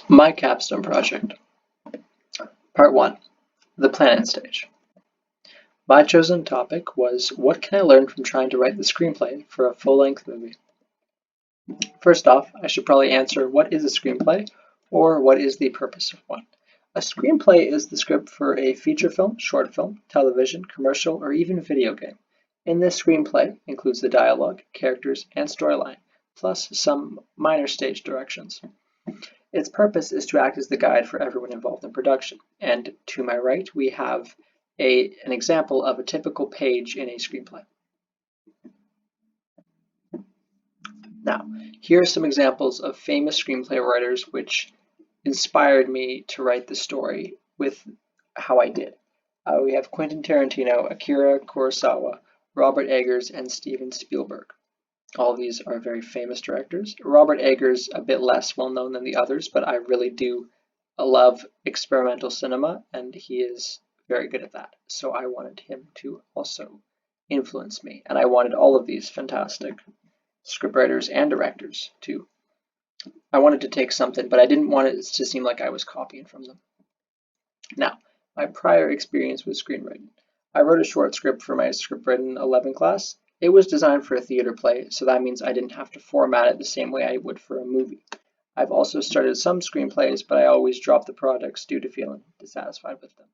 My capstone project. Part 1. The planning stage. My chosen topic was what can I learn from trying to write the screenplay for a full-length movie? First off, I should probably answer what is a screenplay or what is the purpose of one. A screenplay is the script for a feature film, short film, television, commercial, or even video game. In this screenplay includes the dialogue, characters, and storyline, plus some minor stage directions. Its purpose is to act as the guide for everyone involved in production, and to my right we have an example of a typical page in a screenplay. Now, here are some examples of famous screenplay writers which inspired me to write the story with how I did. We have Quentin Tarantino, Akira Kurosawa, Robert Eggers, and Steven Spielberg. All of these are very famous directors. Robert Eggers a bit less well known than the others, but I really do love experimental cinema, and he is very good at that. So I wanted him to also influence me, and I wanted all of these fantastic scriptwriters and directors to. I wanted to take something, but I didn't want it to seem like I was copying from them. Now, my prior experience with screenwriting. I wrote a short script for my scriptwriting 11 class. It was designed for a theater play, so that means I didn't have to format it the same way I would for a movie. I've also started some screenplays, but I always drop the projects due to feeling dissatisfied with them.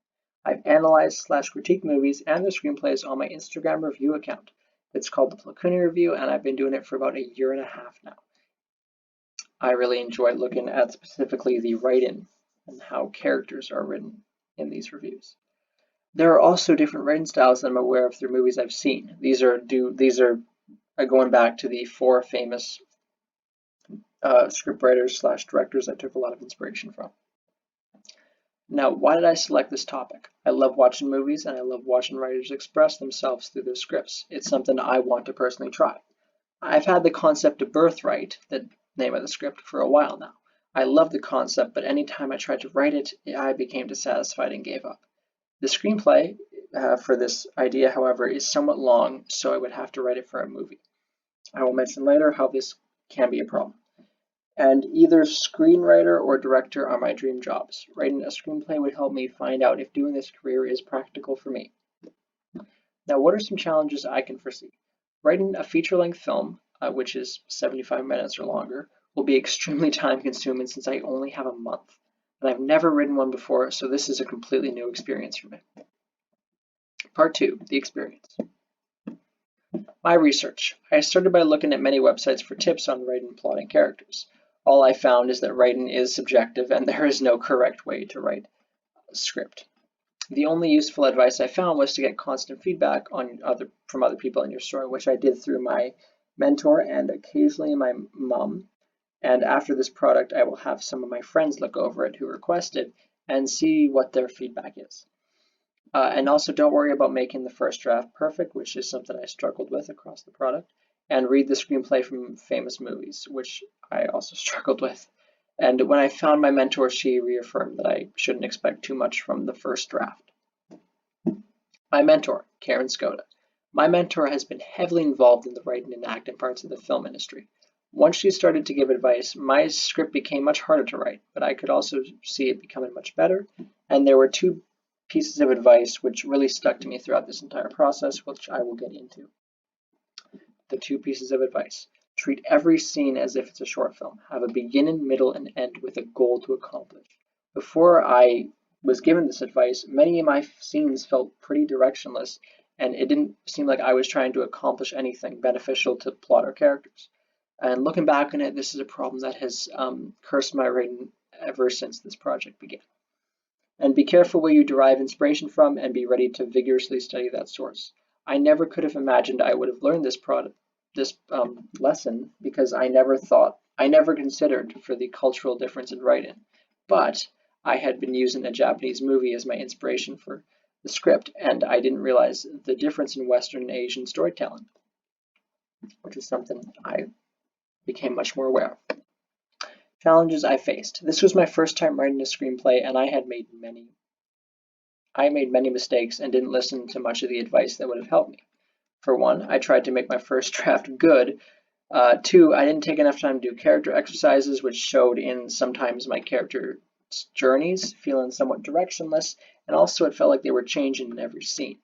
I've analyzed/critiqued movies and their screenplays on my Instagram review account. It's called the Placuni Review, and I've been doing it for about a year and a half now. I really enjoy looking at specifically the writing and how characters are written in these reviews. There are also different writing styles that I'm aware of through movies I've seen. These are going back to the 4 famous scriptwriters/directors I took a lot of inspiration from. Now, why did I select this topic? I love watching movies and I love watching writers express themselves through their scripts. It's something I want to personally try. I've had the concept of Birthright, the name of the script, for a while now. I love the concept, but anytime I tried to write it, I became dissatisfied and gave up. The screenplay for this idea, however, is somewhat long, so I would have to write it for a movie. I will mention later how this can be a problem. And either screenwriter or director are my dream jobs. Writing a screenplay would help me find out if doing this career is practical for me. Now, what are some challenges I can foresee? Writing a feature-length film, which is 75 minutes or longer, will be extremely time-consuming since I only have a month. And I've never written one before, so this is a completely new experience for me. Part 2, the experience. My research. I started by looking at many websites for tips on writing and plotting characters. All I found is that writing is subjective and there is no correct way to write a script. The only useful advice I found was to get constant feedback from other people in your story, which I did through my mentor and occasionally my mom. And after this product, I will have some of my friends look over it who requested and see what their feedback is. And also don't worry about making the first draft perfect, which is something I struggled with across the product. And read the screenplay from famous movies, which I also struggled with. And when I found my mentor, she reaffirmed that I shouldn't expect too much from the first draft. My mentor, Karen Skoda. My mentor has been heavily involved in the writing and acting parts of the film industry. Once she started to give advice, my script became much harder to write, but I could also see it becoming much better. And there were 2 pieces of advice which really stuck to me throughout this entire process, which I will get into. The 2 pieces of advice. Treat every scene as if it's a short film. Have a beginning, middle, and end with a goal to accomplish. Before I was given this advice, many of my scenes felt pretty directionless, and it didn't seem like I was trying to accomplish anything beneficial to plot or characters. And looking back on it, this is a problem that has cursed my writing ever since this project began. And be careful where you derive inspiration from and be ready to vigorously study that source. I never could have imagined I would have learned this lesson because I never considered for the cultural difference in writing. But I had been using a Japanese movie as my inspiration for the script, and I didn't realize the difference in Western and Asian storytelling, which is something I became much more aware of. Challenges I faced. This was my first time writing a screenplay, and I made many mistakes and didn't listen to much of the advice that would have helped me. For one, I tried to make my first draft good 2, I didn't take enough time to do character exercises, which showed in sometimes my character journeys feeling somewhat directionless, and also it felt like they were changing in every scene.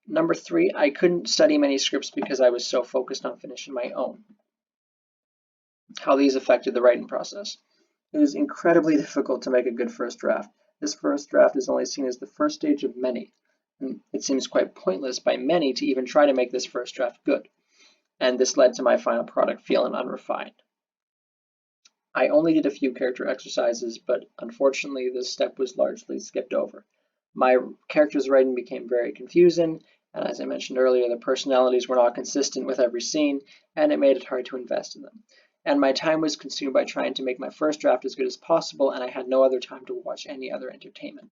Number 3, I couldn't study many scripts because I was so focused on finishing my own. How these affected the writing process. It is incredibly difficult to make a good first draft. This first draft is only seen as the first stage of many. And it seems quite pointless by many to even try to make this first draft good. And this led to my final product feeling unrefined. I only did a few character exercises, but unfortunately this step was largely skipped over. My characters' writing became very confusing, and as I mentioned earlier, the personalities were not consistent with every scene, and it made it hard to invest in them. And my time was consumed by trying to make my first draft as good as possible, and I had no other time to watch any other entertainment.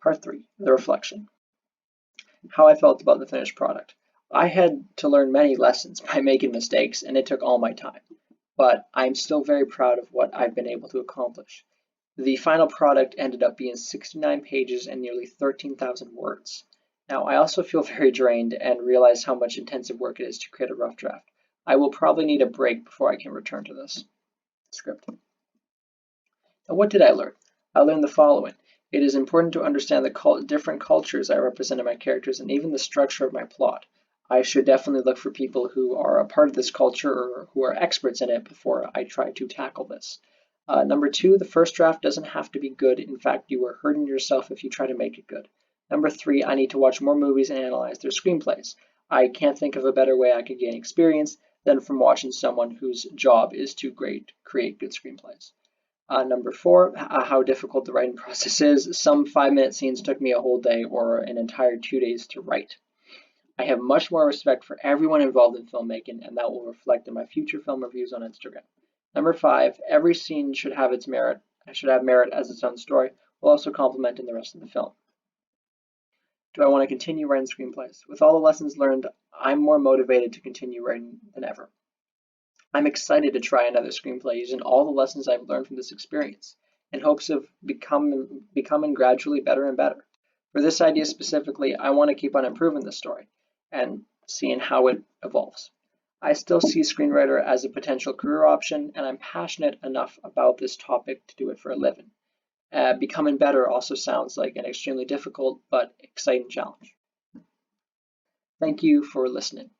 Part 3, the reflection. How I felt about the finished product. I had to learn many lessons by making mistakes, and it took all my time. But I'm still very proud of what I've been able to accomplish. The final product ended up being 69 pages and nearly 13,000 words. Now, I also feel very drained and realize how much intensive work it is to create a rough draft. I will probably need a break before I can return to this script. Now, what did I learn? I learned the following. It is important to understand the different cultures I represent in my characters and even the structure of my plot. I should definitely look for people who are a part of this culture or who are experts in it before I try to tackle this. Number 2, the first draft doesn't have to be good. In fact, you are hurting yourself if you try to make it good. Number 3, I need to watch more movies and analyze their screenplays. I can't think of a better way I could gain experience than from watching someone whose job is to create good screenplays. Number 4, how difficult the writing process is. Some 5-minute scenes took me a whole day or an entire 2 days to write. I have much more respect for everyone involved in filmmaking, and that will reflect in my future film reviews on Instagram. Number 5, every scene should have merit as its own story, while also complementing the rest of the film. Do I want to continue writing screenplays? With all the lessons learned, I'm more motivated to continue writing than ever. I'm excited to try another screenplay using all the lessons I've learned from this experience, in hopes of becoming gradually better and better. For this idea specifically, I want to keep on improving the story and seeing how it evolves. I still see screenwriter as a potential career option, and I'm passionate enough about this topic to do it for a living. Becoming better also sounds like an extremely difficult but exciting challenge. Thank you for listening.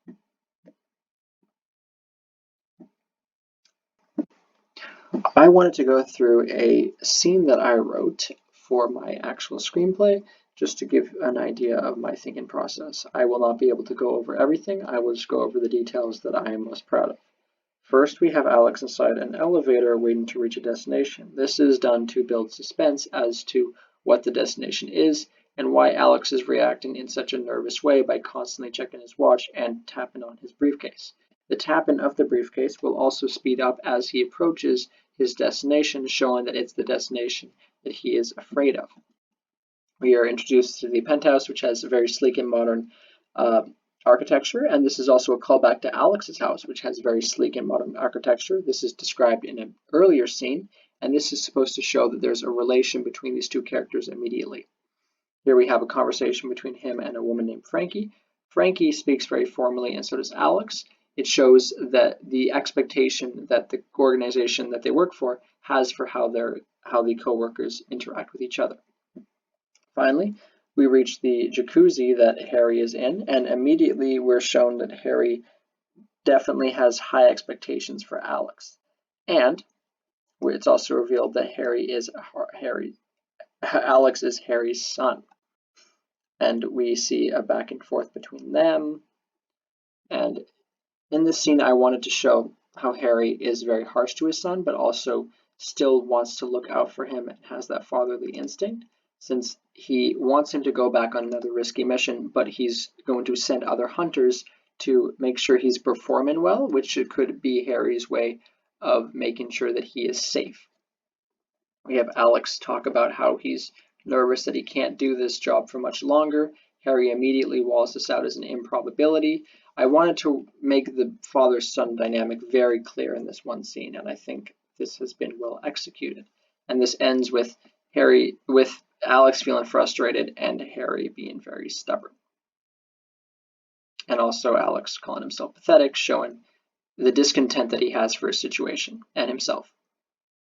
I wanted to go through a scene that I wrote for my actual screenplay, just to give an idea of my thinking process. I will not be able to go over everything. I will just go over the details that I am most proud of. First, we have Alex inside an elevator waiting to reach a destination. This is done to build suspense as to what the destination is and why Alex is reacting in such a nervous way by constantly checking his watch and tapping on his briefcase. The tapping of the briefcase will also speed up as he approaches his destination, showing that it's the destination that he is afraid of. We are introduced to the penthouse, which has a very sleek and modern architecture, and this is also a callback to Alex's house, which has very sleek and modern architecture. This is described in an earlier scene, and this is supposed to show that there's a relation between these two characters immediately. Here we have a conversation between him and a woman named Frankie. Frankie speaks very formally, and so does Alex. It shows that the expectation that the organization that they work for has for how the co-workers interact with each other. Finally, we reach the jacuzzi that Harry is in, and immediately we're shown that Harry definitely has high expectations for Alex. And it's also revealed that Alex is Harry's son. And we see a back and forth between them. And in this scene, I wanted to show how Harry is very harsh to his son, but also still wants to look out for him and has that fatherly instinct, since he wants him to go back on another risky mission, but he's going to send other hunters to make sure he's performing well, which could be Harry's way of making sure that he is safe. We have Alex talk about how he's nervous that he can't do this job for much longer. Harry immediately walls this out as an improbability. I wanted to make the father-son dynamic very clear in this one scene, and I think this has been well executed. And this ends with Alex feeling frustrated and Harry being very stubborn. And also Alex calling himself pathetic, showing the discontent that he has for his situation and himself.